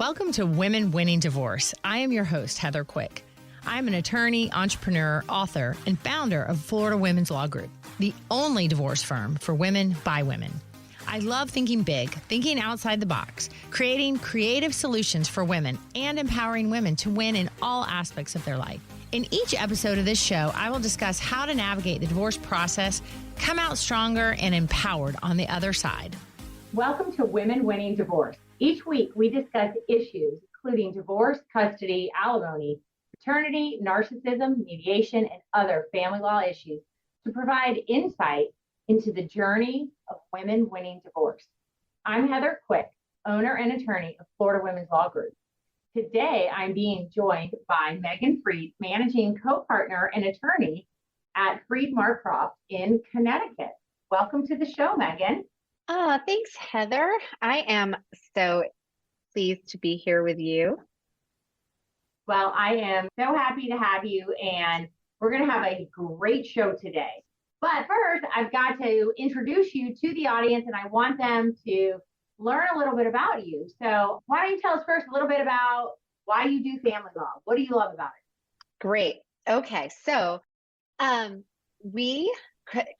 Welcome to Women Winning Divorce. I am your host, Heather Quick. I'm an attorney, entrepreneur, author, and founder of Florida Women's Law Group, the only divorce firm for women by women. I love thinking big, thinking outside the box, creating creative solutions for women, and empowering women to win in all aspects of their life. In each episode of this show, I will discuss how to navigate the divorce process, come out stronger and empowered on the other side. Welcome to Women Winning Divorce. Each week, we discuss issues including divorce, custody, alimony, paternity, narcissism, mediation, and other family law issues to provide insight into the journey of women winning divorce. I'm Heather Quick, owner and attorney of Florida Women's Law Group. Today, I'm being joined by Meghan Freed, managing co-partner and attorney at Freed Marcroft in Connecticut. Welcome to the show, Meghan. Thanks, Heather. I am so pleased to be here with you. Well, I am so happy to have you, and we're going to have a great show today. But first, I've got to introduce you to the audience, and I want them to learn a little bit about you. So why don't you tell us first a little bit about why you do family law? What do you love about it? Great. Okay. So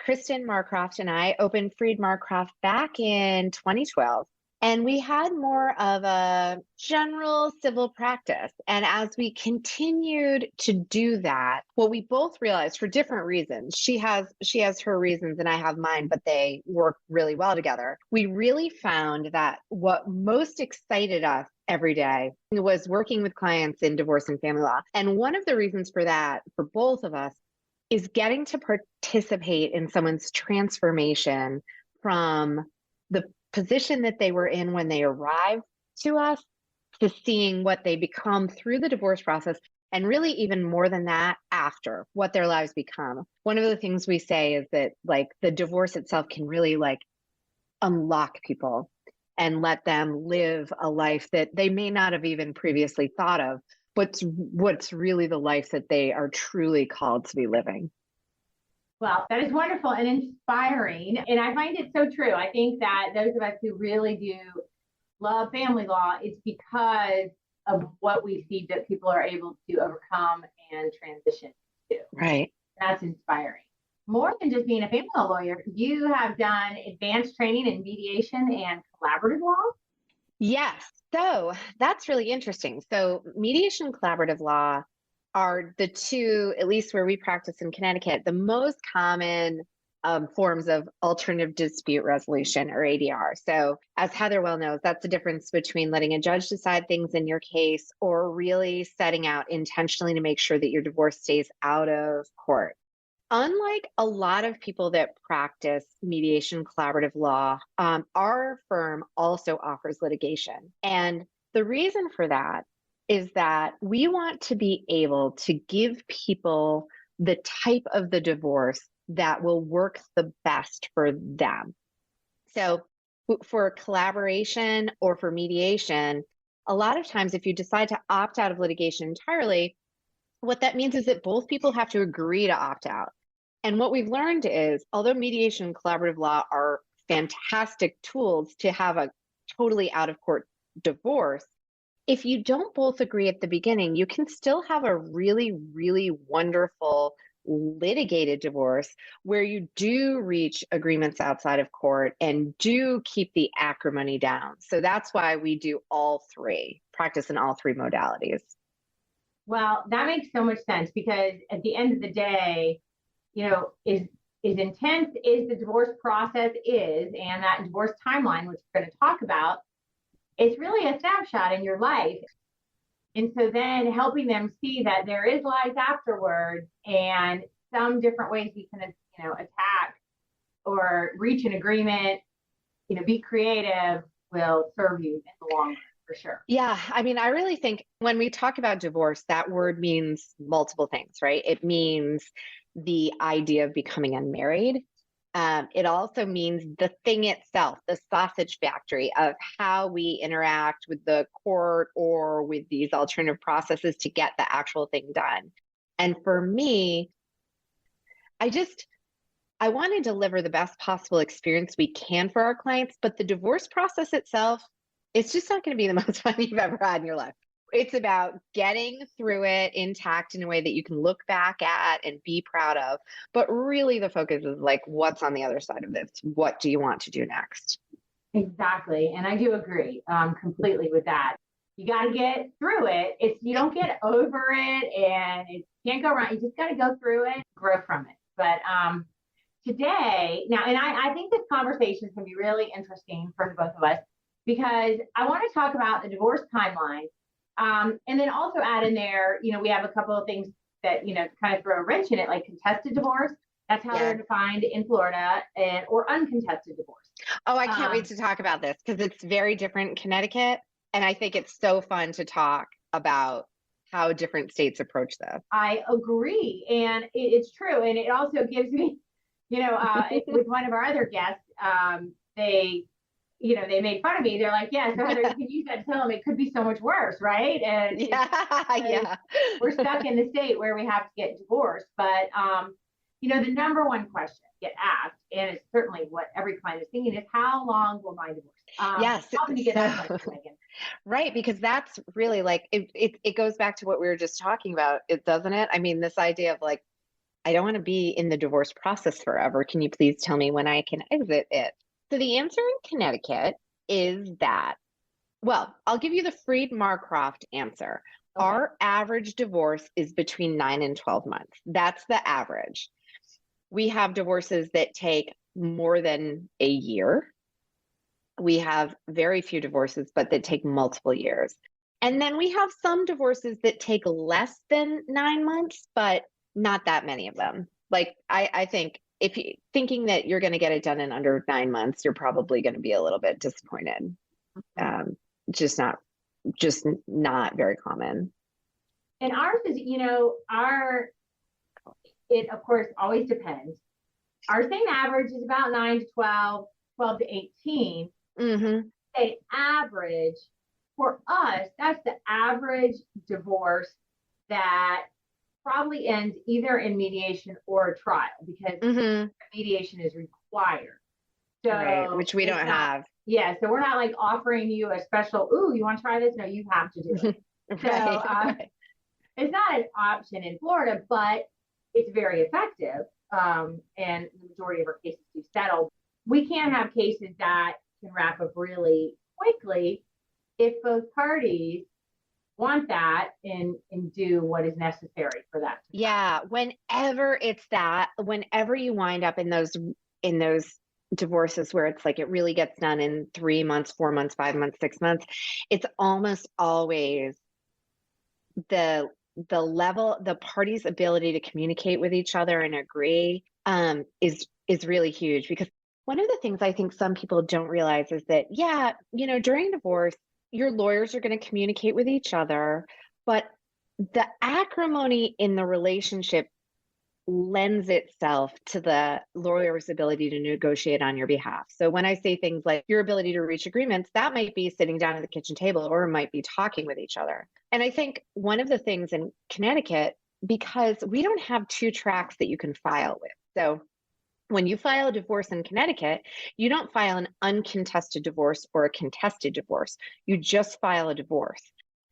Kristen Marcroft and I opened Freed Marcroft back in 2012, and we had more of a general civil practice. And as we continued to do that, what we both realized for different reasons, she has her reasons and I have mine, but they work really well together. We really found that what most excited us every day was working with clients in divorce and family law. And one of the reasons for that, for both of us, is getting to participate in someone's transformation from the position that they were in when they arrived to us to seeing what they become through the divorce process, and really even more than that, after what their lives become. One of the things we say is that the divorce itself can really unlock people and let them live a life that they may not have even previously thought of, but what's really the life that they are truly called to be living. Well, that is wonderful and inspiring. And I find it so true. I think that those of us who really do love family law, it's because of what we see that people are able to overcome and transition to. Right. That's inspiring. More than just being a family law lawyer, because you have done advanced training in mediation and collaborative law. Yes. So that's really interesting. So mediation and collaborative law are the two, at least where we practice in Connecticut, the most common forms of alternative dispute resolution, or ADR. So as Heather well knows, that's the difference between letting a judge decide things in your case or really setting out intentionally to make sure that your divorce stays out of court. Unlike a lot of people that practice mediation collaborative law, our firm also offers litigation. And the reason for that is that we want to be able to give people the type of the divorce that will work the best for them. So for collaboration or for mediation, a lot of times if you decide to opt out of litigation entirely, what that means is that both people have to agree to opt out. And what we've learned is, although mediation and collaborative law are fantastic tools to have a totally out of court divorce, if you don't both agree at the beginning, you can still have a really, really wonderful litigated divorce where you do reach agreements outside of court and do keep the acrimony down. So that's why we do all three, practice in all three modalities. Well, that makes so much sense, because at the end of the day, is intense as the divorce process is, and that divorce timeline, which we're going to talk about, it's really a snapshot in your life. And so then helping them see that there is life afterwards, and some different ways we can, attack or reach an agreement, be creative, will serve you in the long run, for sure. Yeah. I mean, I really think when we talk about divorce, that word means multiple things, right? It means the idea of becoming unmarried. It also means the thing itself, the sausage factory of how we interact with the court or with these alternative processes to get the actual thing done. And for me, I want to deliver the best possible experience we can for our clients, but the divorce process itself it's just not going to be the most fun you've ever had in your life. It's about getting through it intact in a way that you can look back at and be proud of. But really, the focus is like, what's on the other side of this? What do you want to do next? Exactly. And I do agree completely with that. You got to get through it. You don't get over it and it can't go wrong. You just got to go through it, grow from it. But today, now, and I think this conversation is going to be really interesting for both of us because I want to talk about the divorce timeline. And then also add in there, we have a couple of things that, kind of throw a wrench in it, like contested divorce. That's how they're defined in Florida, or uncontested divorce. Oh, I can't wait to talk about this because it's very different in Connecticut. And I think it's so fun to talk about how different states approach this. I agree. And it's true. And it also gives me, with one of our other guests, they made fun of me. They're like, yeah, so Heather, you can use that to tell them it could be so much worse, right? And we're stuck in the state where we have to get divorced. But, the number one question get asked, and it's certainly what every client is thinking, is how long will my divorce? Yes. How can you get that question, Megan? Right, because that's really like, it goes back to what we were just talking about, doesn't it? I mean, this idea of like, I don't want to be in the divorce process forever. Can you please tell me when I can exit it? So the answer in Connecticut is that, well, I'll give you the Freed Marcroft answer. Okay. Our average divorce is between 9 and 12 months. That's the average. We have divorces that take more than a year. We have very few divorces, but that take multiple years. And then we have some divorces that take less than 9 months, but not that many of them. Like, I think if you're thinking that you're going to get it done in under 9 months, you're probably going to be a little bit disappointed. Just not very common. And ours is, it of course always depends. Our same average is about 9 to 12, 12 to 18. Mm-hmm. Say average for us, that's the average divorce that probably ends either in mediation or a trial because mediation is required. So, right, which we don't have. Yeah, so we're not like offering you a special, you want to try this? No, you have to do it. Right. It's not an option in Florida, but it's very effective. And the majority of our cases do settle. We can have cases that can wrap up really quickly if both parties want that and do what is necessary for that. Yeah, whenever you wind up in those divorces where it's like it really gets done in 3 months, 4 months, 5 months, 6 months, it's almost always the parties' ability to communicate with each other and agree is really huge. Because one of the things I think some people don't realize is that, during divorce, your lawyers are going to communicate with each other, but the acrimony in the relationship lends itself to the lawyer's ability to negotiate on your behalf. So when I say things like your ability to reach agreements, that might be sitting down at the kitchen table or it might be talking with each other. And I think one of the things in Connecticut, because we don't have 2 tracks that you can file with. So when you file a divorce in Connecticut, you don't file an uncontested divorce or a contested divorce. You just file a divorce.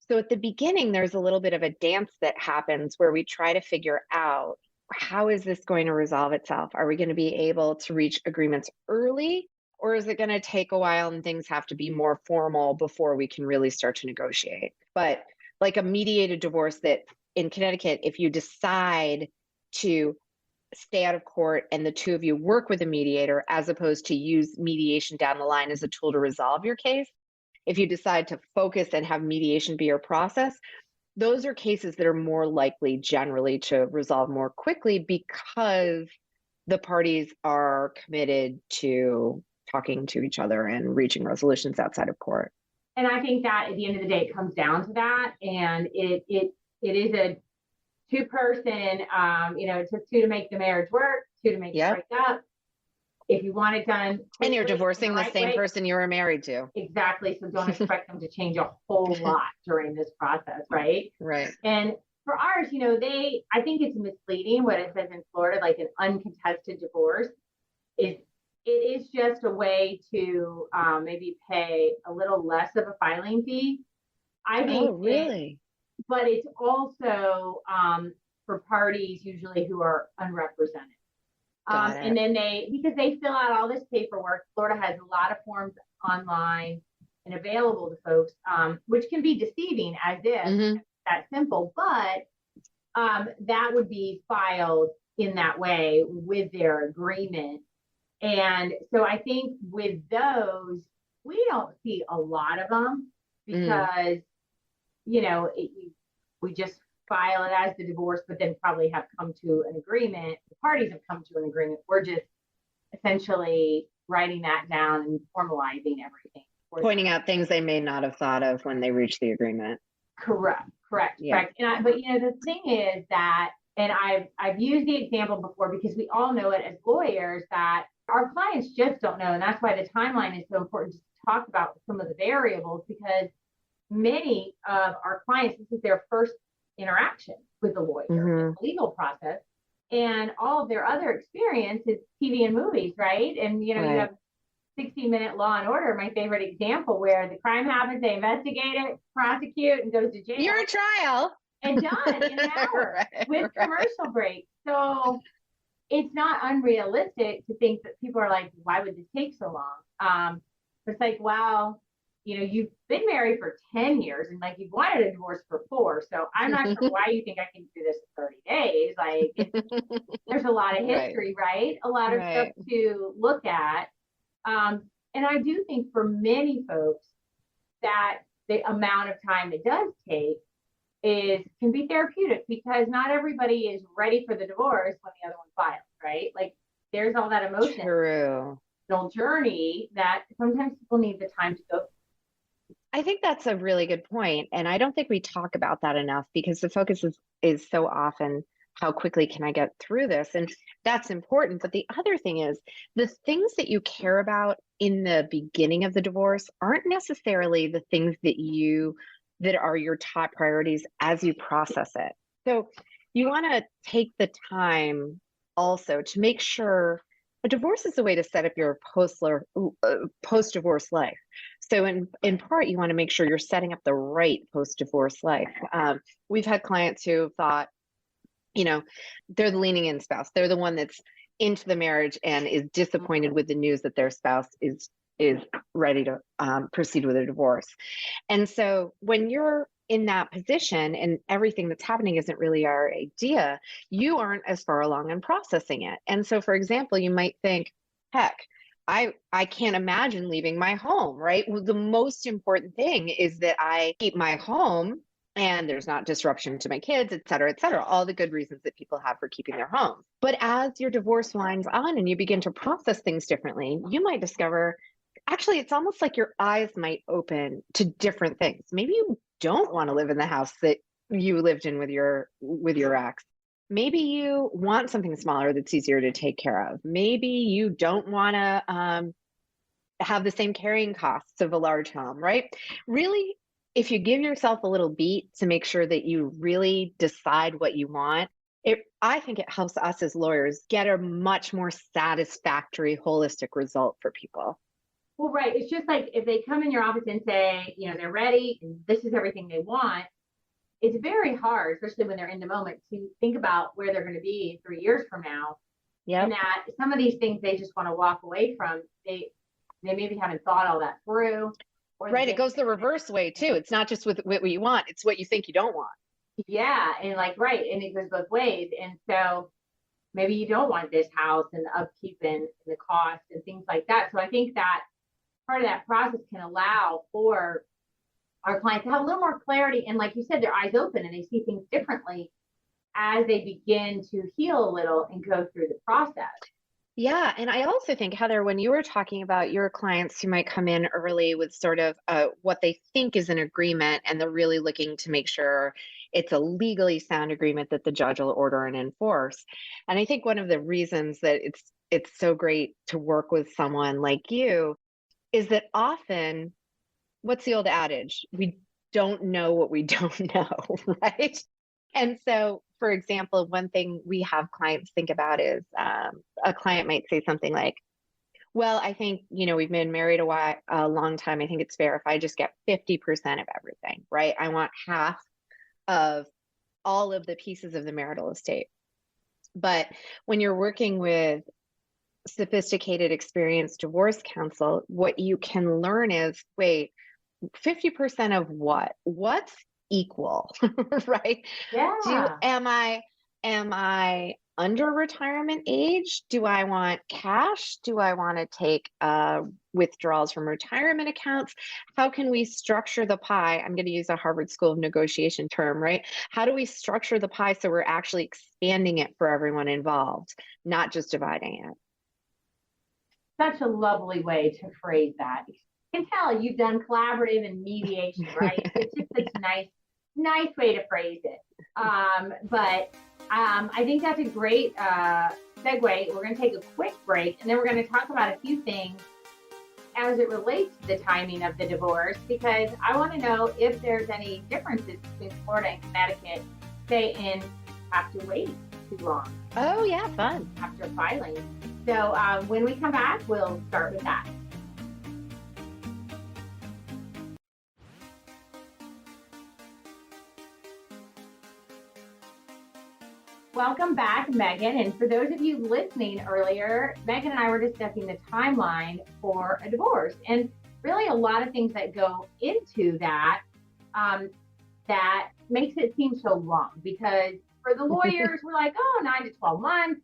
So at the beginning, there's a little bit of a dance that happens where we try to figure out, how is this going to resolve itself? Are we going to be able to reach agreements early, or is it going to take a while and things have to be more formal before we can really start to negotiate? But like a mediated divorce, that in Connecticut, if you decide to stay out of court and the two of you work with a mediator, as opposed to use mediation down the line as a tool to resolve your case, if you decide to focus and have mediation be your process, those are cases that are more likely generally to resolve more quickly because the parties are committed to talking to each other and reaching resolutions outside of court. And I think that at the end of the day, it comes down to that. And it is a 2-person, it took 2 to make the marriage work, 2 to make it break up. If you want it done quickly, and you're divorcing the same person you were married to. Exactly. So don't expect them to change a whole lot during this process, right? Right. And for ours, I think it's misleading what it says in Florida, like an uncontested divorce is it is just a way to maybe pay a little less of a filing fee. I think Oh, really? but it's also for parties usually who are unrepresented. Got And it. then because they fill out all this paperwork, Florida has a lot of forms online and available to folks, which can be deceiving as if Mhm. that simple, but that would be filed in that way with their agreement. And so I think with those, we don't see a lot of them Mm. because, you know, we just file it as the divorce, but then probably have come to an agreement. The parties have come to an agreement. We're just essentially writing that down and formalizing everything. Pointing out things they may not have thought of when they reached the agreement. Correct. Yeah. And but the thing is that, and I've used the example before because we all know it as lawyers that our clients just don't know, and that's why the timeline is so important to talk about some of the variables because many of our clients, this is their first interaction with the lawyer in Mhm. the legal process, and all of their other experience is TV and movies, right? And you Right. have 60-minute Law and Order, my favorite example, where the crime happens, they investigate it, prosecute, and goes to jail. You're a trial. And done in an hour with commercial breaks. So it's not unrealistic to think that people are like, why would this take so long? It's like, wow, you've been married for 10 years and like you've wanted a divorce for 4. So I'm not sure why you think I can do this in 30 days. Like there's a lot of history, right? A lot of stuff to look at. And I do think for many folks that the amount of time it does take can be therapeutic because not everybody is ready for the divorce when the other one files, right? Like there's all that emotional journey that sometimes people need the time to go. I think that's a really good point. And I don't think we talk about that enough because the focus is so often how quickly can I get through this? And that's important. But the other thing is the things that you care about in the beginning of the divorce aren't necessarily the things that are your top priorities as you process it. So you want to take the time also to make sure a divorce is a way to set up your post-divorce life. So in part, you want to make sure you're setting up the right post-divorce life. We've had clients who thought, they're the leaning in spouse. They're the one that's into the marriage and is disappointed with the news that their spouse is ready to proceed with a divorce. And so when you're in that position and everything that's happening isn't really our idea, you aren't as far along in processing it. And so, for example, you might think, heck, I can't imagine leaving my home, right? Well, the most important thing is that I keep my home and there's not disruption to my kids, et cetera, all the good reasons that people have for keeping their homes. But as your divorce winds on and you begin to process things differently, you might discover, actually, it's almost like your eyes might open to different things. Maybe you don't want to live in the house that you lived in with your ex. Maybe you want something smaller that's easier to take care of. Maybe you don't want to have the same carrying costs of a large home, right? Really, if you give yourself a little beat to make sure that you really decide what you want, I think it helps us as lawyers get a much more satisfactory, holistic result for people. Well, right. It's just like if they come in your office and say, they're ready and this is everything they want, it's very hard, especially when they're in the moment, to think about where they're going to be 3 years from now. Yeah. And that some of these things they just want to walk away from. They maybe haven't thought all that through. Right. It goes the reverse way too. It's not just with what you want, it's what you think you don't want. Yeah. And right. And it goes both ways. And so maybe you don't want this house and the upkeep and the cost and things like that. So I think that part of that process can allow for our clients to have a little more clarity. And like you said, their eyes open and they see things differently as they begin to heal a little and go through the process. Yeah. And I also think, Heather, when you were talking about your clients who might come in early with sort of what they think is an agreement, and they're really looking to make sure it's a legally sound agreement that the judge will order and enforce. And I think one of the reasons that it's so great to work with someone like you is that often, what's the old adage? We don't know what we don't know, right? And so, for example, one thing we have clients think about is a client might say something like, Well, I think, we've been married a long time. I think it's fair if I just get 50% of everything, right? I want half of all of the pieces of the marital estate. But when you're working with sophisticated, experienced divorce counsel, what you can learn is, wait, 50% of what? What's equal, right? Yeah. Am I under retirement age? Do I want cash? Do I want to take withdrawals from retirement accounts? How can we structure the pie? I'm going to use a Harvard School of Negotiation term, right? How do we structure the pie so we're actually expanding it for everyone involved, not just dividing it? Such a lovely way to phrase that. You can tell you've done collaborative and mediation, right? It's just such a nice way to phrase it. But I think that's a great segue. We're going to take a quick break, and then we're going to talk about a few things as it relates to the timing of the divorce, because I want to know if there's any differences between Florida and Connecticut, say in have to wait too long. Oh yeah, fun. After filing. So when we come back, we'll start with that. Welcome back, Meghan. And for those of you listening earlier, Meghan and I were discussing the timeline for a divorce, and really a lot of things that go into that that makes it seem so long. Because for the lawyers, we're like, oh, 9 to 12 months,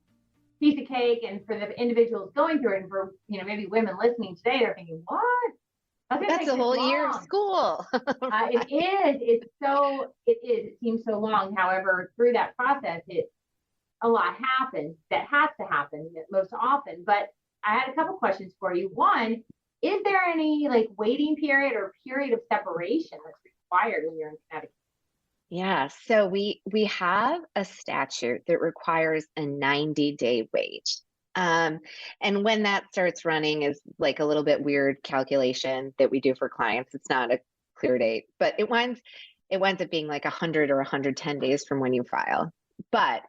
piece of cake. And for the individuals going through it, and for maybe women listening today, they're thinking, what? That's a whole year of school. It is. It seems so long. However, through that process, a lot happens that has to happen most often. But I had a couple questions for you. One, is there any waiting period or period of separation that's required when you're in Connecticut? Yeah, so we have a statute that requires a 90-day wait. And when that starts running is a little bit weird calculation that we do for clients. It's not a clear date, but it winds up being 100 or 110 days from when you file. But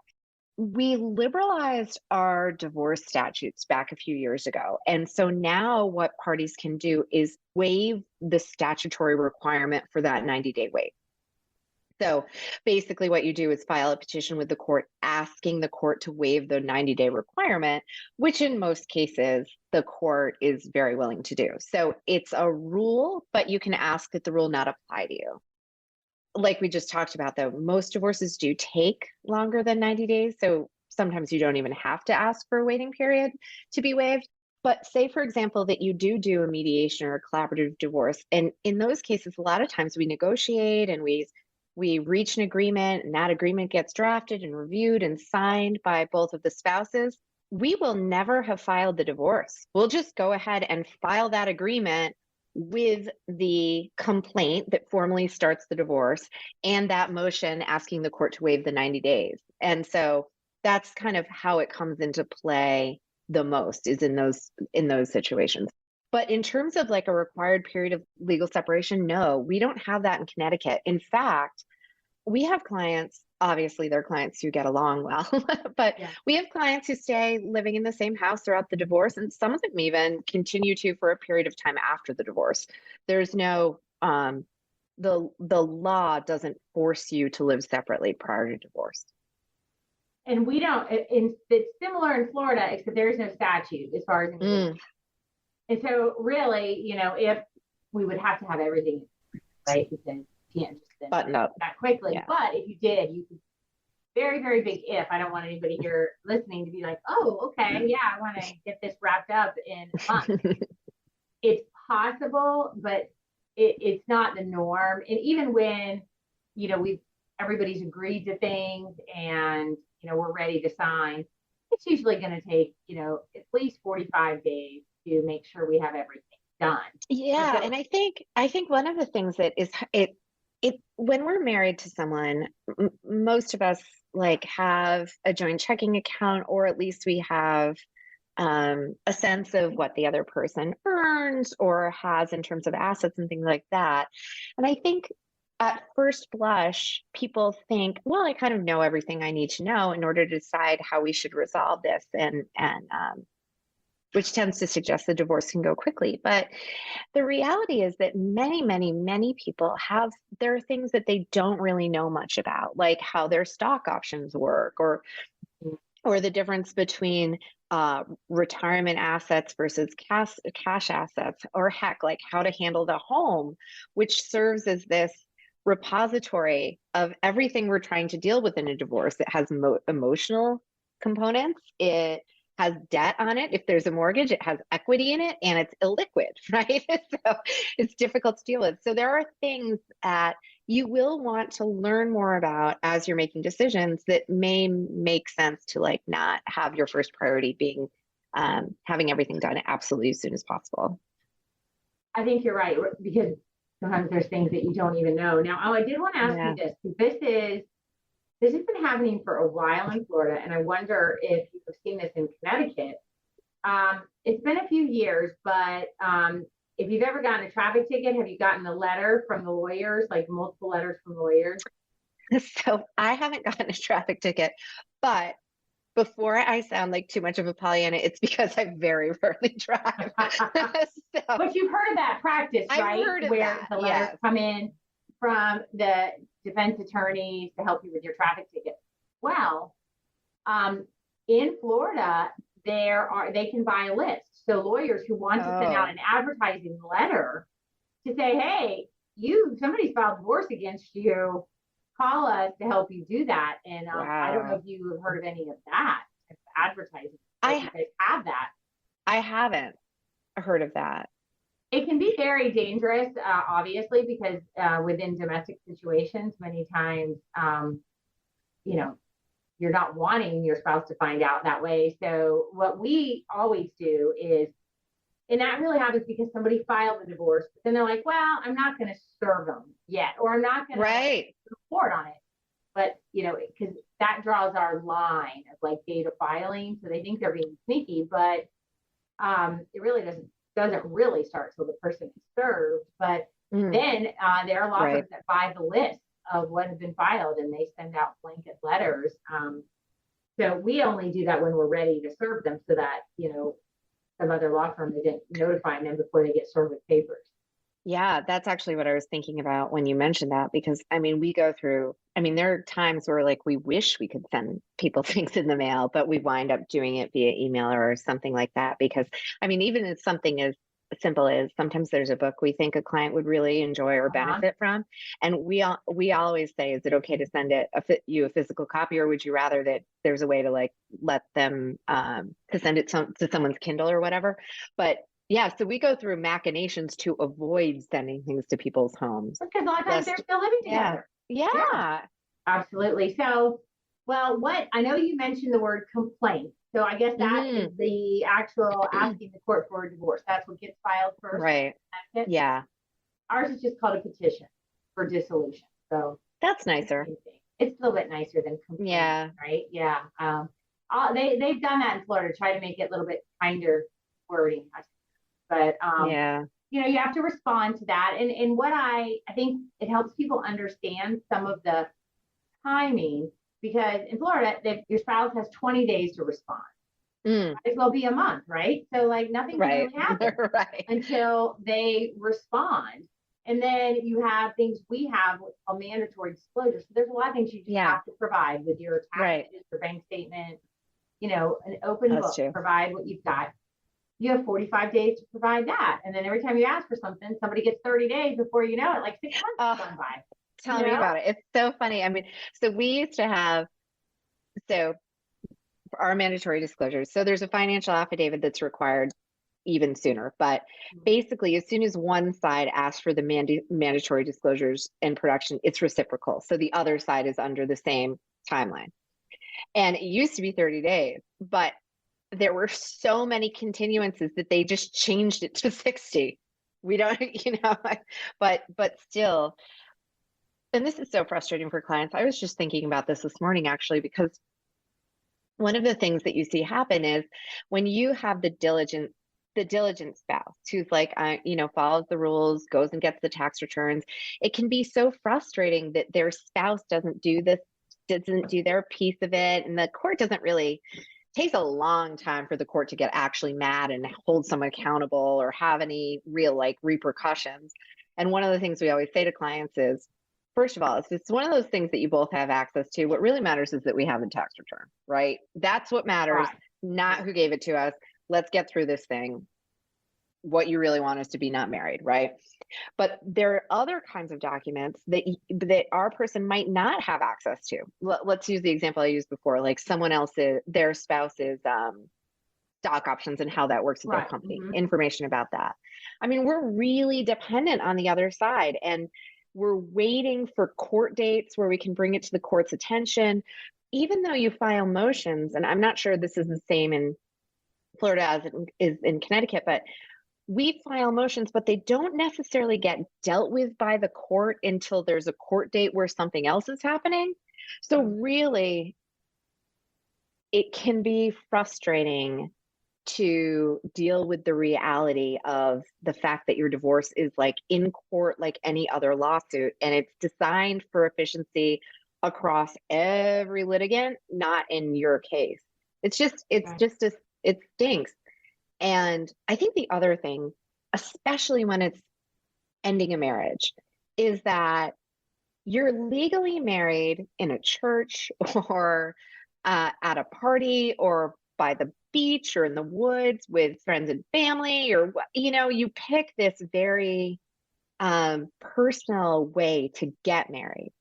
we liberalized our divorce statutes back a few years ago. And so now what parties can do is waive the statutory requirement for that 90-day wait. So basically what you do is file a petition with the court asking the court to waive the 90-day requirement, which in most cases the court is very willing to do. So it's a rule, but you can ask that the rule not apply to you. Like we just talked about, though, most divorces do take longer than 90 days. So sometimes you don't even have to ask for a waiting period to be waived. But say, for example, that you do a mediation or a collaborative divorce. And in those cases, a lot of times we negotiate and we reach an agreement, and that agreement gets drafted and reviewed and signed by both of the spouses. We will never have filed the divorce. We'll just go ahead and file that agreement with the complaint that formally starts the divorce and that motion asking the court to waive the 90 days. And so that's kind of how it comes into play the most, is in those situations. But in terms of a required period of legal separation, no, we don't have that in Connecticut. In fact, we have clients, obviously they're clients who get along well, but yeah, we have clients who stay living in the same house throughout the divorce, and some of them even continue to for a period of time after the divorce. There's no, the law doesn't force you to live separately prior to divorce. And we don't, it's similar in Florida, except there's no statute as far as And so really, if we would have to have everything, right? Because you can't just button up that quickly. Yeah. But if you did, you could, very, very big if. I don't want anybody here listening to be like, oh, okay, yeah, I want to get this wrapped up in a month. It's possible, but it's not the norm. And even when, everybody's agreed to things and, we're ready to sign, it's usually going to take, at least 45 days to make sure we have everything done. Yeah. And I think one of the things that is it when we're married to someone, most of us have a joint checking account, or at least we have a sense of what the other person earns or has in terms of assets and things like that. And I think at first blush, people think, well, I kind of know everything I need to know in order to decide how we should resolve this and which tends to suggest the divorce can go quickly. But the reality is that many, many, many people there are things that they don't really know much about, like how their stock options work, or the difference between retirement assets versus cash assets, or heck, like how to handle the home, which serves as this repository of everything we're trying to deal with in a divorce. It has emotional components. It has debt on it. If there's a mortgage, it has equity in it, and it's illiquid, right? So it's difficult to deal with. So there are things that you will want to learn more about as you're making decisions that may make sense to like not have your first priority being having everything done absolutely as soon as possible. I think you're right, because sometimes there's things that you don't even know. Now, I did want to ask you this, because this has been happening for a while in Florida, and I wonder if you've seen this in Connecticut. It's been a few years, but if you've ever gotten a traffic ticket, have you gotten a letter from the lawyers, like multiple letters from lawyers? So I haven't gotten a traffic ticket, but before I sound like too much of a Pollyanna, it's because I very rarely drive. But you've heard of that practice, right? I've heard of where that, the letters come in from the defense attorneys to help you with your traffic ticket. Well, in Florida, they can buy a list. So lawyers who want to send out an advertising letter to say, hey, somebody's filed divorce against you, call us to help you do that. And I don't know if you have heard of any of that advertising. I have that. I haven't heard of that. It can be very dangerous, obviously, because within domestic situations, many times, you're not wanting your spouse to find out that way. So what we always do is, and that really happens because somebody filed a divorce, but then they're like, well, I'm not going to serve them yet, or I'm not going to report on it. But, because that draws our line of like data filing. So they think they're being sneaky, but it really doesn't really start till the person is served. But then there are law firms that buy the list of what has been filed, and they send out blanket letters. So we only do that when we're ready to serve them, so that, some other law firm isn't notifying them before they get served with papers. Yeah, that's actually what I was thinking about when you mentioned that, because there are times where like we wish we could send people things in the mail, but we wind up doing it via email or something like that. Because even if something as simple as, sometimes there's a book we think a client would really enjoy or benefit from, and we always say, is it okay to send you a physical copy, or would you rather that there's a way to like let them to send it to someone's Kindle or whatever? But yeah, so we go through machinations to avoid sending things to people's homes. Because a lot of times they're still living together. Yeah. Absolutely. So, well, I know you mentioned the word complaint. So I guess that is the actual asking the court for a divorce. That's what gets filed first. Right. Yeah. Ours is just called a petition for dissolution. So that's nicer. It's a little bit nicer than complaint. Yeah. Right. Yeah. They've done that in Florida to try to make it a little bit kinder wording. But you have to respond to that. And what I think it helps people understand some of the timing, because in Florida, your spouse has 20 days to respond. Might as well be a month, right? So like nothing can really happen until they respond. And then you have things, we have what's called mandatory disclosure. So there's a lot of things you just have to provide with your taxes, your bank statement, an open book, provide what you've got. You have 45 days to provide that. And then every time you ask for something, somebody gets 30 days before you know it, like 6 months gone by. Tell me about it. It's so funny. So we used to have, for our mandatory disclosures, so there's a financial affidavit that's required even sooner. But basically, as soon as one side asks for the mandatory disclosures in production, it's reciprocal. So the other side is under the same timeline. And it used to be 30 days, but there were so many continuances that they just changed it to 60. We don't, but still. And this is so frustrating for clients. I was just thinking about this morning, actually, because one of the things that you see happen is when you have the diligent spouse who's like, follows the rules, goes and gets the tax returns. It can be so frustrating that their spouse doesn't do their piece of it. And the court doesn't really takes a long time for the court to get actually mad and hold someone accountable or have any real like repercussions. And one of the things we always say to clients is, first of all, it's one of those things that you both have access to. What really matters is that we have the tax return, right? That's what matters, Right. not who gave it to us. Let's get through this thing. What you really want is to be not married, right? But there are other kinds of documents that our person might not have access to. Let's use the example I used before, like someone else's, their spouse's stock options and how that works at their company, information about that. I mean, we're really dependent on the other side, and we're waiting for court dates where we can bring it to the court's attention. Even though you file motions, and I'm not sure this is the same in Florida as it is in Connecticut, but we file motions, but they don't necessarily get dealt with by the court until there's a court date where something else is happening. So really, it can be frustrating to deal with the reality of the fact that your divorce is like in court like any other lawsuit, and it's designed for efficiency across every litigant, not in your case. It stinks. And I think the other thing, especially when it's ending a marriage, is that you're legally married in a church or at a party or by the beach or in the woods with friends and family, or, you know, you pick this very personal way to get married.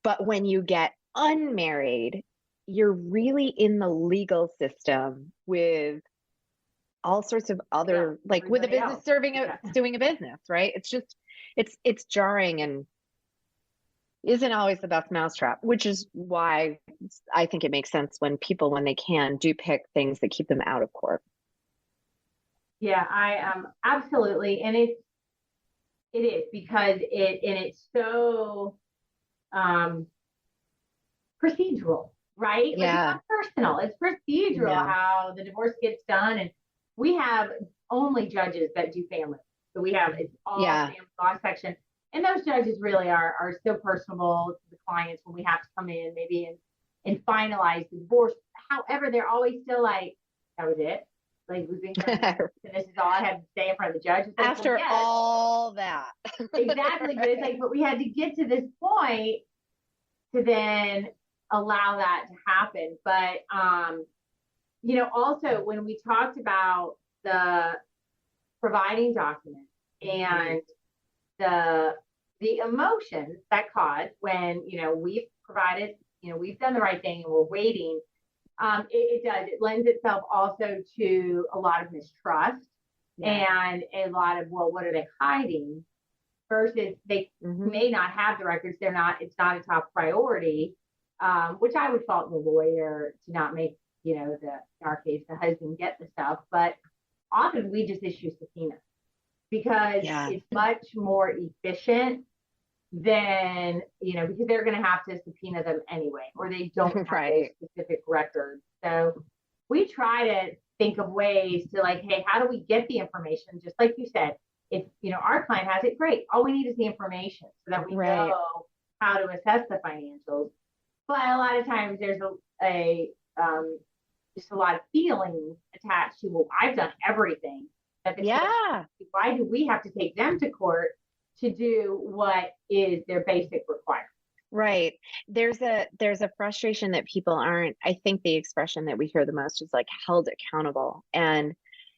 But when you get unmarried, you're really in the legal system with all sorts of other, like with a business doing a business, right? It's just, it's jarring and isn't always the best mousetrap, which is why I think it makes sense when people, when they can, do pick things that keep them out of court. Yeah, I absolutely. And it is because it's so procedural, right? Yeah. Like it's not personal, it's procedural how the divorce gets done. And we have only judges that do family. So it's all family law section. And those judges really are so personable to the clients when we have to come in maybe and finalize the divorce. However, they're always still like, that was it. Like, this is all I had to say in front of the judge. Like, after all that. Exactly. But it's like, but we had to get to this point to then allow that to happen. But, you know, also when we talked about the providing documents and the emotions that cause when, you know, we've provided, you know, we've done the right thing and we're waiting, it lends itself also to a lot of mistrust and a lot of, well, what are they hiding? Versus they may not have the records. It's not a top priority, which I would fault the lawyer to not make, you know, in our case, the husband get the stuff. But often we just issue subpoenas because it's much more efficient than, you know, because they're going to have to subpoena them anyway, or they don't have those specific records. So we try to think of ways to like, hey, how do we get the information? Just like you said, if, you know, our client has it, great. All we need is the information so that we know how to assess the financials. But a lot of times there's just a lot of feelings attached to, well, I've done everything. Why do we have to take them to court to do what is their basic requirement? Right. There's a frustration that people aren't, I think the expression that we hear the most is like held accountable. And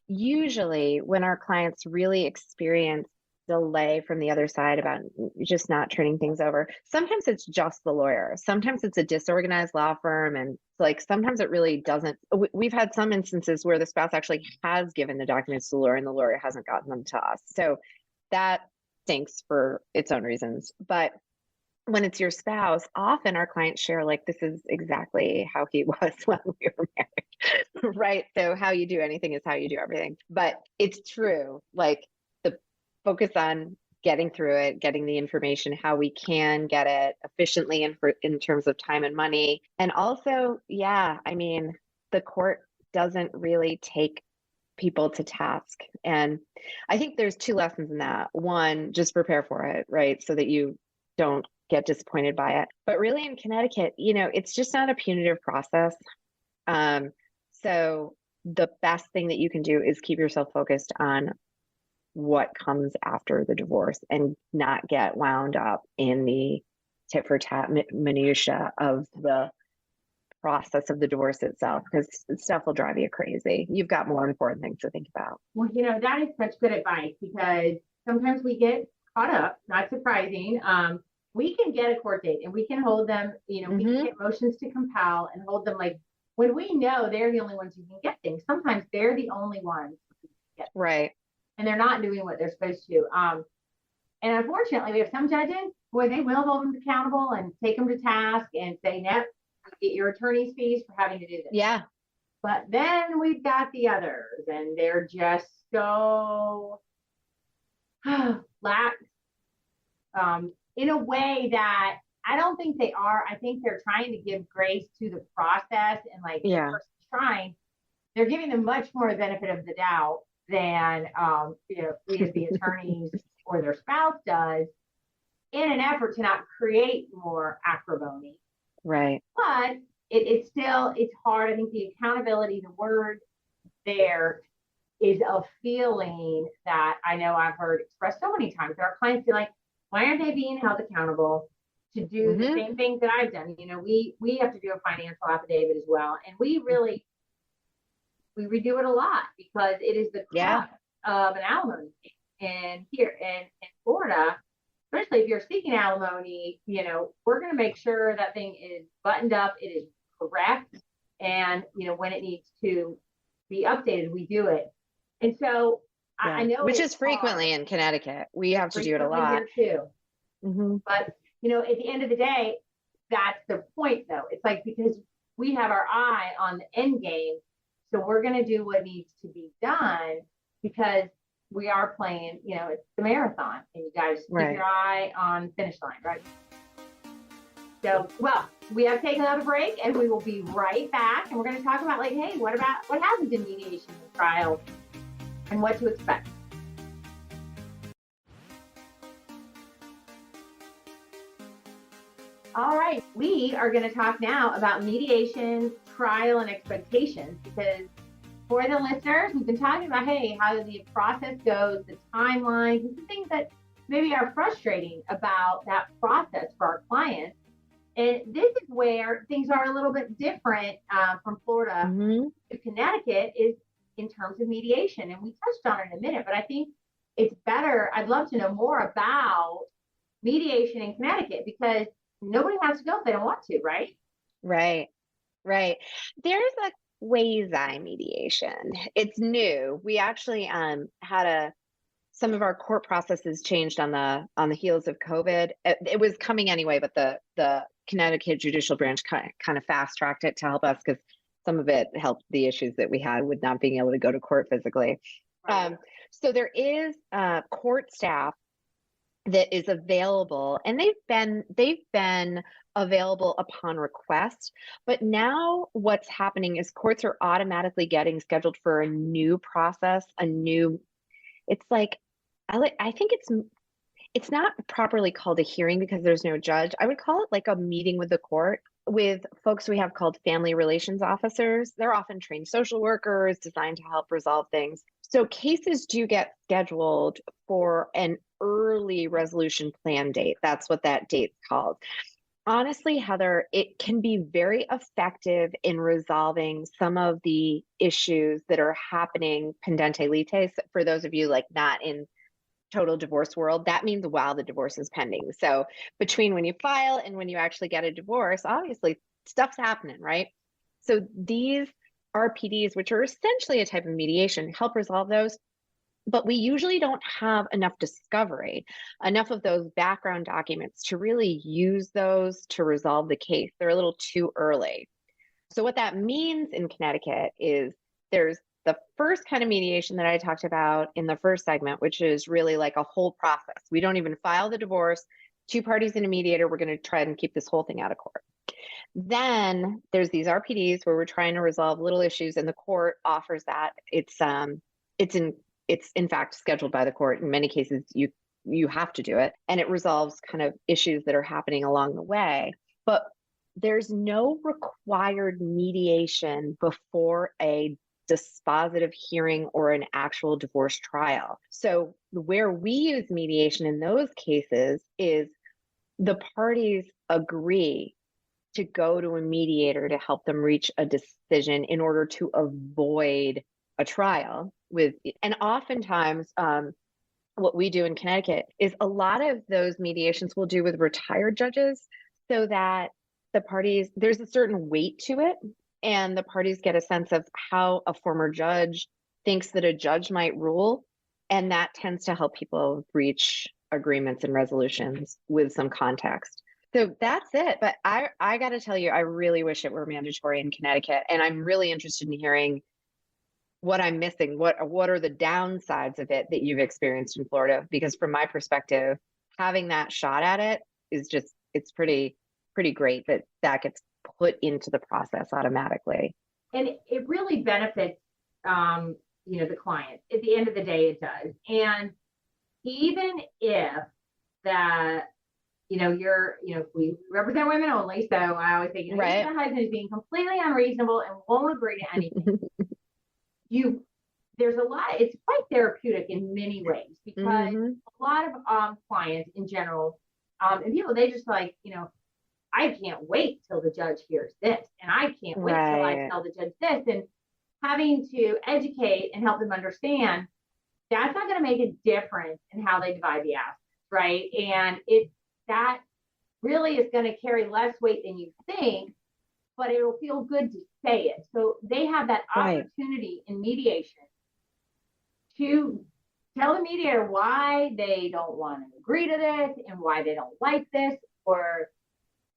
usually when our clients really experience delay from the other side about just not turning things over, sometimes it's just the lawyer. Sometimes it's a disorganized law firm. And like, sometimes it really doesn't. We've had some instances where the spouse actually has given the documents to the lawyer and the lawyer hasn't gotten them to us. So that stinks for its own reasons. But when it's your spouse, often our clients share, like, this is exactly how he was when we were married, right? So how you do anything is how you do everything. But it's true, like the focus on getting through it, getting the information, how we can get it efficiently and in terms of time and money. And also, I mean, the court doesn't really take people to task. And I think there's two lessons in that. One, just prepare for it, right? So that you don't get disappointed by it. But really in Connecticut, you know, it's just not a punitive process. So the best thing that you can do is keep yourself focused on what comes after the divorce and not get wound up in the tit for tat minutia of the process of the divorce itself, because stuff will drive you crazy. You've got more important things to think about. Well, that is such good advice, because sometimes we get caught up, not surprising. We can get a court date and we can hold them, we can get motions to compel and hold them, like, when we know they're the only ones who can get things. Sometimes they're the only ones who can get things, right, and they're not doing what they're supposed to. And unfortunately, we have some judges, boy, they will hold them accountable and take them to task and say, "Nope, get your attorney's fees for having to do this." yeah, But then we've got the others, and they're just so lax, in a way that I don't think they are. I think they're trying to give grace to the process, and like the person trying, they're giving them much more benefit of the doubt than we as the attorneys or their spouse does, in an effort to not create more acrimony. right. But it's hard. I think the accountability, the word there is a feeling that I know I've heard expressed so many times. Our clients feel like, why aren't they being held accountable to do the same things that I've done? We have to do a financial affidavit as well. And we redo it a lot, because it is the crux of an alimony case. And here in Florida, especially if you're seeking alimony, we're going to make sure that thing is buttoned up, it is correct, and when it needs to be updated, we do it. And so I know, which is frequently in Connecticut. We have to do it a lot here too. But at the end of the day, that's the point, though. It's like, because we have our eye on the end game, so we're going to do what needs to be done, because we are playing, it's the marathon, and you guys keep your eye on the finish line, right? So, well, we have taken out a break, and we will be right back, and we're going to talk about, hey, what happens in mediation and trials and what to expect. All right, we are going to talk now about mediation, trial, and expectations, because for the listeners, we've been talking about, how the process goes, the timelines, and some things that maybe are frustrating about that process for our clients. And this is where things are a little bit different from Florida to Connecticut, is in terms of mediation. And we touched on it in a minute, but I think it's better. I'd love to know more about mediation in Connecticut, because nobody has to go if they don't want to, right? Right. There's a quasi mediation. It's new. We actually had some of our court processes changed on the heels of COVID. It was coming anyway, but the Connecticut judicial branch kind of fast tracked it to help us, because some of it helped the issues that we had with not being able to go to court physically. Right. So there is court staff that is available, and they've been available upon request. But now what's happening is courts are automatically getting scheduled for a new process, it's like, I think it's not properly called a hearing, because there's no judge. I would call it like a meeting with the court, with folks we have called family relations officers. They're often trained social workers designed to help resolve things. So cases do get scheduled for an early resolution plan date. That's what that date's called. Honestly, Heather, it can be very effective in resolving some of the issues that are happening pendente litis. For those of you not in total divorce world, that means while the divorce is pending. So between when you file and when you actually get a divorce, obviously stuff's happening, right? So these RPDs, which are essentially a type of mediation, help resolve those. But we usually don't have enough discovery, enough of those background documents to really use those to resolve the case. They're a little too early. So what that means in Connecticut is there's the first kind of mediation that I talked about in the first segment, which is really like a whole process. We don't even file the divorce, two parties and a mediator. We're going to try and keep this whole thing out of court. Then there's these RPDs where we're trying to resolve little issues, and the court offers that. It's in fact scheduled by the court. In many cases, you have to do it, and it resolves kind of issues that are happening along the way. But there's no required mediation before a dispositive hearing or an actual divorce trial. So where we use mediation in those cases is the parties agree to go to a mediator to help them reach a decision in order to avoid a trial with, and oftentimes, what we do in Connecticut is a lot of those mediations we'll do with retired judges so that the parties, there's a certain weight to it, and the parties get a sense of how a former judge thinks that a judge might rule. And that tends to help people reach agreements and resolutions with some context. So that's it. But I got to tell you, I really wish it were mandatory in Connecticut. And I'm really interested in hearing what I'm missing. What are the downsides of it that you've experienced in Florida? Because from my perspective, having that shot at it is just, it's pretty great that gets put into the process automatically. And it really benefits, the client. At the end of the day, it does. And even if that, we represent women only. So I always say, right. If the husband is being completely unreasonable and won't agree to anything, there's a lot, it's quite therapeutic in many ways, because a lot of clients in general, and people, they just like, I can't wait till the judge hears this, and I can't wait till I tell the judge this, and having to educate and help them understand that's not going to make a difference in how they divide the assets, right? And that really is going to carry less weight than you think, but it'll feel good to say it. So they have that opportunity in mediation to tell the mediator why they don't want to agree to this and why they don't like this, or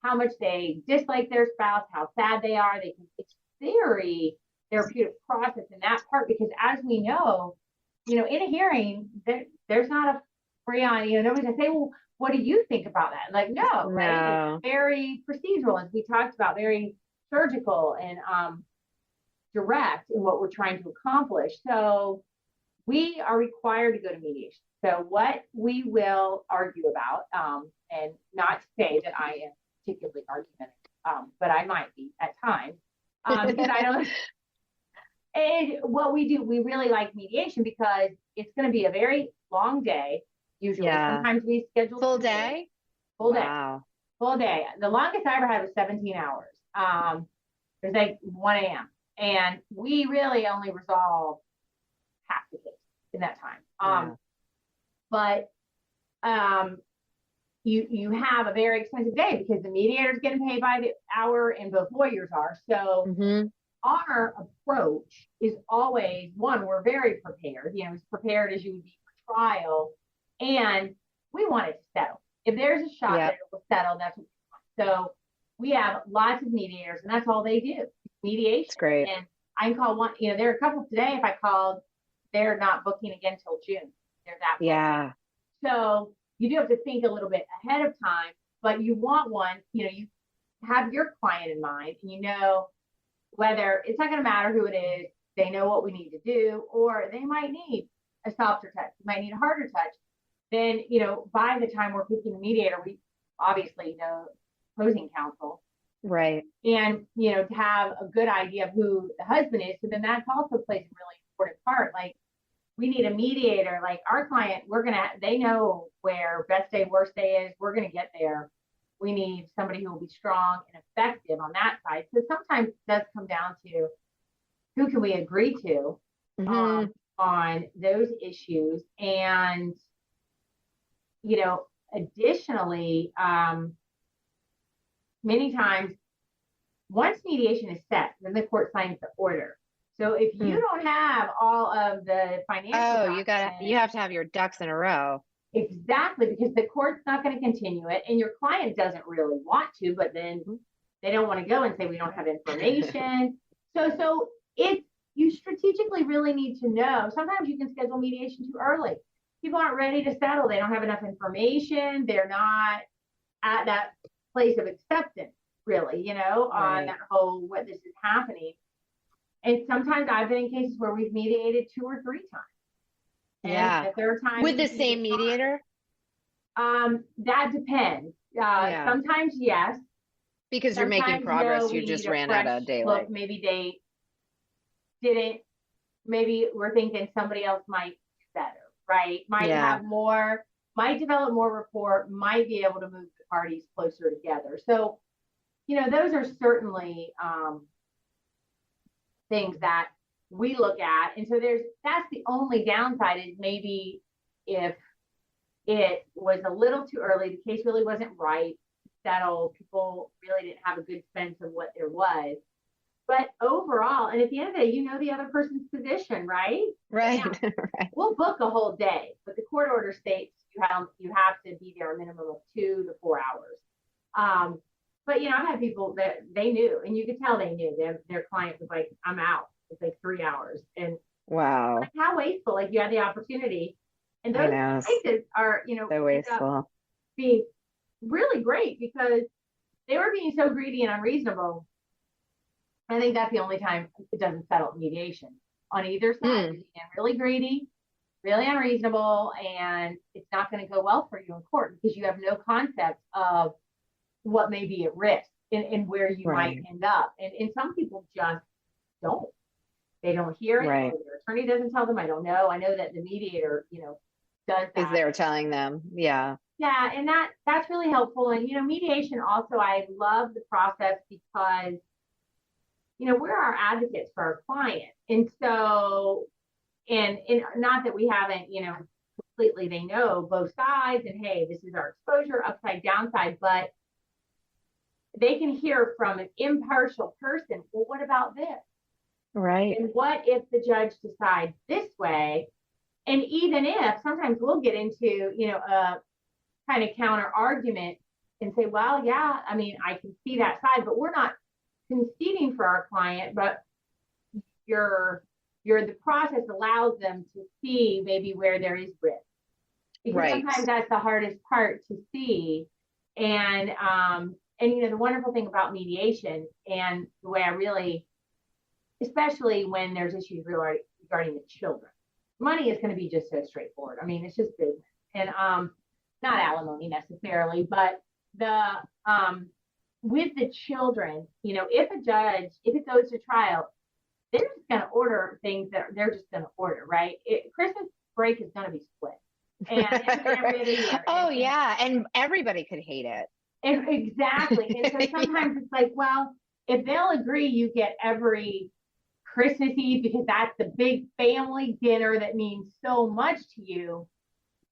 how much they dislike their spouse, how sad they are. It's very therapeutic process in that part, because as we know, in a hearing, there's not a free on, nobody's gonna say, well, what do you think about that? Like, no, right? It's very procedural, as we talked about, very surgical and direct in what we're trying to accomplish. So we are required to go to mediation. So what we will argue about, and not to say that I am particularly argumentative, but I might be at times, because I don't. And what we do, we really like mediation because it's going to be a very long day. Usually, sometimes we schedule full day. Full day. The longest I ever had was 17 hours. It was like 1 a.m. And we really only resolve half the case in that time. But you have a very expensive day because the mediator's getting paid by the hour and both lawyers are. So our approach is always, one, we're very prepared, as prepared as you would be for trial, and we want it to settle. If there's a shot that it will settle, that's what we want. So we have lots of mediators, and that's all they do, mediation. That's great. And I can call one, there are a couple today, if I called, they're not booking again till June. They're that So you do have to think a little bit ahead of time, but you want one, you have your client in mind, and whether it's not going to matter who it is, they know what we need to do, or they might need a softer touch, they might need a harder touch. Then, by the time we're picking the mediator, we obviously know opposing counsel. Right. And, to have a good idea of who the husband is. So then that also plays a really important part. Like, we need a mediator, like our client, they know where best day, worst day is. We're going to get there. We need somebody who will be strong and effective on that side. So sometimes it does come down to who can we agree to on those issues. And, additionally, many times once mediation is set, then the court signs the order. So if you don't have all of the financial, you have to have your ducks in a row. Exactly, because the court's not going to continue it, and your client doesn't really want to, but then they don't want to go and say we don't have information. So you strategically really need to know. Sometimes you can schedule mediation too early. People aren't ready to settle. They don't have enough information. They're not at that place of acceptance, really, on that whole what this is happening. And sometimes I've been in cases where we've mediated 2 or 3 times. And the third time with the same mediator? That depends. Sometimes yes. Because you're making Sometimes, progress, we you just need a ran out fresh of daylight. look. Maybe they didn't, maybe we're thinking somebody else might do better, right? Might Yeah. have more, might develop more rapport, might be able to move the parties closer together. So, those are certainly things that we look at. And so that's the only downside, is maybe if it was a little too early, the case really wasn't right to settle, people really didn't have a good sense of what there was. But overall, and at the end of the day, the other person's position, right? Right. Now, right. we'll book a whole day, but the court order states you have to be there a minimum of 2 to 4 hours. But I've had people that they knew, and you could tell they knew. Their client was like, "I'm out." It's like 3 hours, and Wow. like, how wasteful! Like, you had the opportunity, and I those know. cases are So end up wasteful. being really great because they were being so greedy and unreasonable. I think that's the only time it doesn't settle at mediation on either side. Being really greedy, really unreasonable, and it's not going to go well for you in court because you have no concept of what may be at risk and where you Right. might end up. And some people just don't. They don't hear it. Right. Or their attorney doesn't tell them. I don't know. I know that the mediator, does that. Is there telling them? Yeah. Yeah, and that's really helpful. And mediation also, I love the process because we're our advocates for our client. And so, and not that we haven't, completely, they know both sides and, hey, this is our exposure, upside, downside, but they can hear from an impartial person, well, what about this? Right. And what if the judge decides this way? And even if sometimes we'll get into, a kind of counter argument and say, well, yeah, I mean, I can see that side, but we're not conceding for our client, but the process allows them to see maybe where there is risk. Because Right. sometimes that's the hardest part to see. And the wonderful thing about mediation, and the way I really, especially when there's issues regarding the children, money is going to be just so straightforward. I mean, it's just business, and not alimony necessarily, but the with the children, if it goes to trial, they're just going to order things that they're just going to order, right? Christmas break is going to be split. And every other year. Oh, yeah. And everybody could hate it. Exactly. And so sometimes it's like, well, if they'll agree you get every Christmas Eve because that's the big family dinner that means so much to you,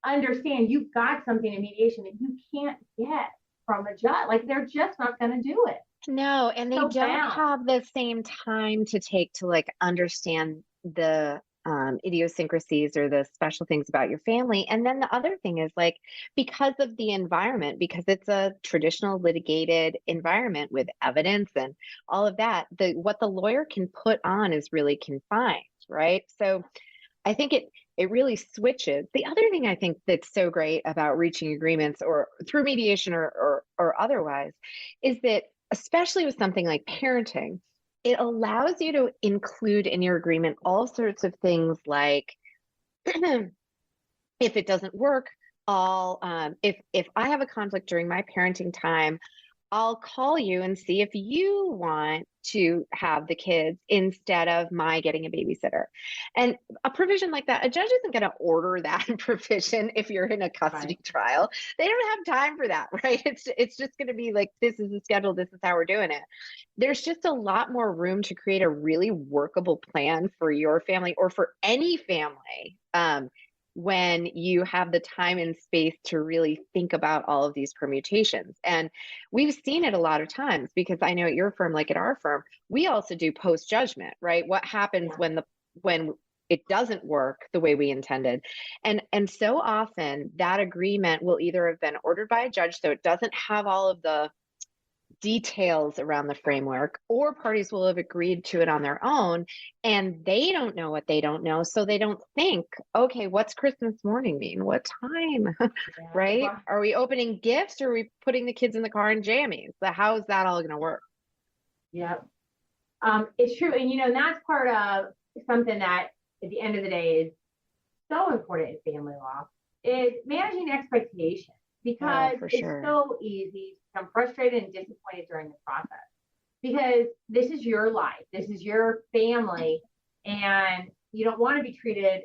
understand you've got something in mediation that you can't get from a judge. Like, they're just not going to do it. No, and they So don't bound. have the same time to take to like understand the idiosyncrasies or the special things about your family. And then the other thing is, like, because of the environment, because it's a traditional litigated environment with evidence and all of that, what the lawyer can put on is really confined, right? So I think it really switches. The other thing I think that's so great about reaching agreements or through mediation or otherwise is that, especially with something like parenting, it allows you to include in your agreement all sorts of things like, if it doesn't work, if I have a conflict during my parenting time, I'll call you and see if you want to have the kids instead of my getting a babysitter. And a provision like that, a judge isn't going to order that provision if you're in a custody trial. They don't have time for that, right? It's just going to be like, this is the schedule, this is how we're doing it. There's just a lot more room to create a really workable plan for your family or for any family. When you have the time and space to really think about all of these permutations. And we've seen it a lot of times, because I know at your firm, like at our firm, we also do post-judgment, right? What happens when it doesn't work the way we intended? And so often that agreement will either have been ordered by a judge, so it doesn't have all of the details around the framework, or parties will have agreed to it on their own and they don't know what they don't know. So they don't think, okay, what's Christmas morning mean? What time? Right? Are we opening gifts, or are we putting the kids in the car in jammies? So how is that all going to work? Yep. It's true. And that's part of something that at the end of the day is so important in family law, is managing expectations, because it's so easy become frustrated and disappointed during the process, because this is your life, this is your family, and you don't want to be treated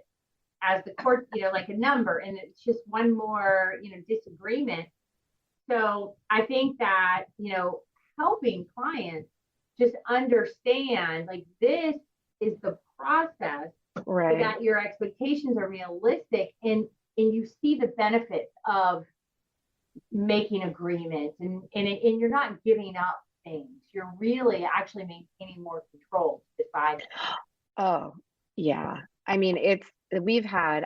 as the court, like a number, and it's just one more, disagreement. So I think that, helping clients just understand, like, this is the process, Right. so that your expectations are realistic, and you see the benefits of making agreements, and you're not giving up things. You're really actually maintaining more control to decide. Oh, yeah. I mean, we've had,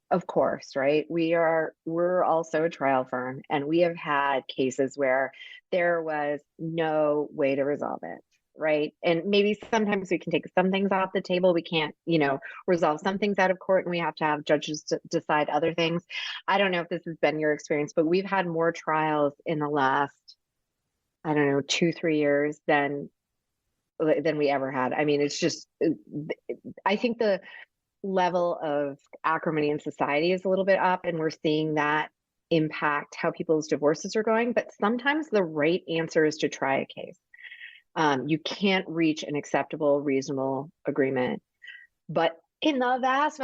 of course, right? We're also a trial firm, and we have had cases where there was no way to resolve it, right? And maybe sometimes we can take some things off the table. We can't, resolve some things out of court, and we have to have judges decide other things. I don't know if this has been your experience, but we've had more trials in the last, I don't know, 2-3 years than we ever had. I mean, it's just, I think the level of acrimony in society is a little bit up, and we're seeing that impact how people's divorces are going. But sometimes the right answer is to try a case. You can't reach an acceptable, reasonable agreement, but in the vast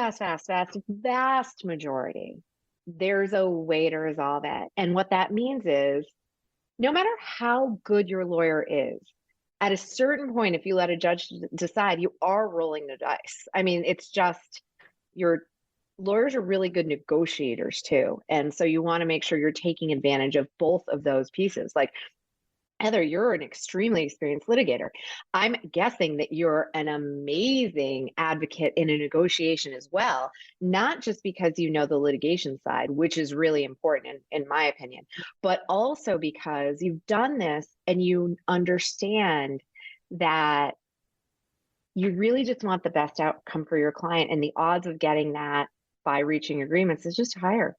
majority, there's a way to resolve it. And what that means is, no matter how good your lawyer is, at a certain point, if you let a judge decide, you are rolling the dice. I mean, it's just, your lawyers are really good negotiators too. And so you want to make sure you're taking advantage of both of those pieces. Like, Heather, you're an extremely experienced litigator. I'm guessing that you're an amazing advocate in a negotiation as well, not just because you know the litigation side, which is really important in my opinion, but also because you've done this and you understand that you really just want the best outcome for your client, and the odds of getting that by reaching agreements is just higher.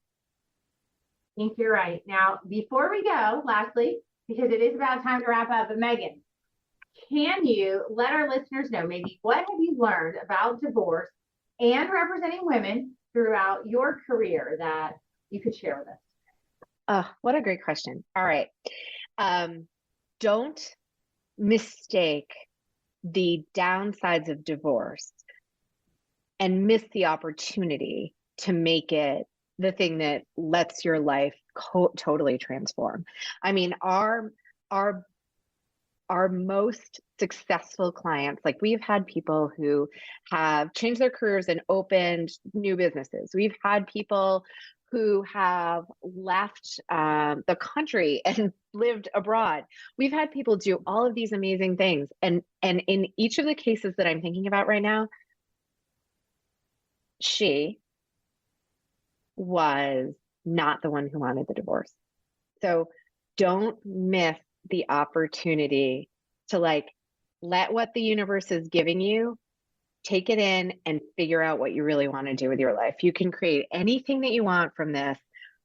I think you're right. Now, before we go, lastly, because it is about time to wrap up, but Meghan, can you let our listeners know maybe what have you learned about divorce and representing women throughout your career that you could share with us? Oh, what a great question. All right. Don't mistake the downsides of divorce and miss the opportunity to make it the thing that lets your life totally transform. I mean, our most successful clients, like, we've had people who have changed their careers and opened new businesses. We've had people who have left the country and lived abroad. We've had people do all of these amazing things. And in each of the cases that I'm thinking about right now, she was not the one who wanted the divorce. So don't miss the opportunity to, like, let what the universe is giving you, take it in and figure out what you really want to do with your life. You can create anything that you want from this.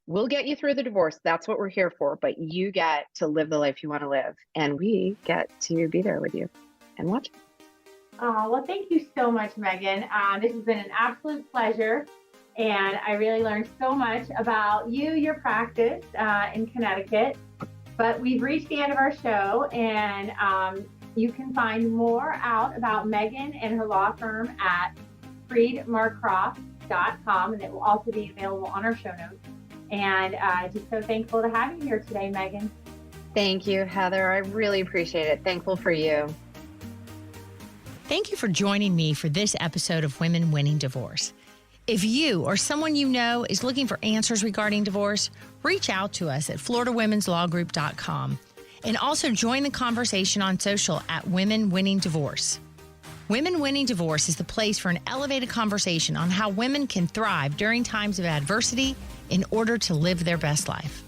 We'll get you through the divorce. That's what we're here for. But you get to live the life you want to live. And we get to be there with you and watch. Oh, well, thank you so much, Meghan. This has been an absolute pleasure. And I really learned so much about you, your practice in Connecticut. But we've reached the end of our show, and you can find more out about Meghan and her law firm at freedmarcroft.com, and it will also be available on our show notes. And just so thankful to have you here today, Meghan. Thank you, Heather. I really appreciate it. Thankful for you. Thank you for joining me for this episode of Women Winning Divorce. If you or someone you know is looking for answers regarding divorce, reach out to us at FloridaWomen'sLawGroup.com, and also join the conversation on social at Women Winning Divorce. Women Winning Divorce is the place for an elevated conversation on how women can thrive during times of adversity in order to live their best life.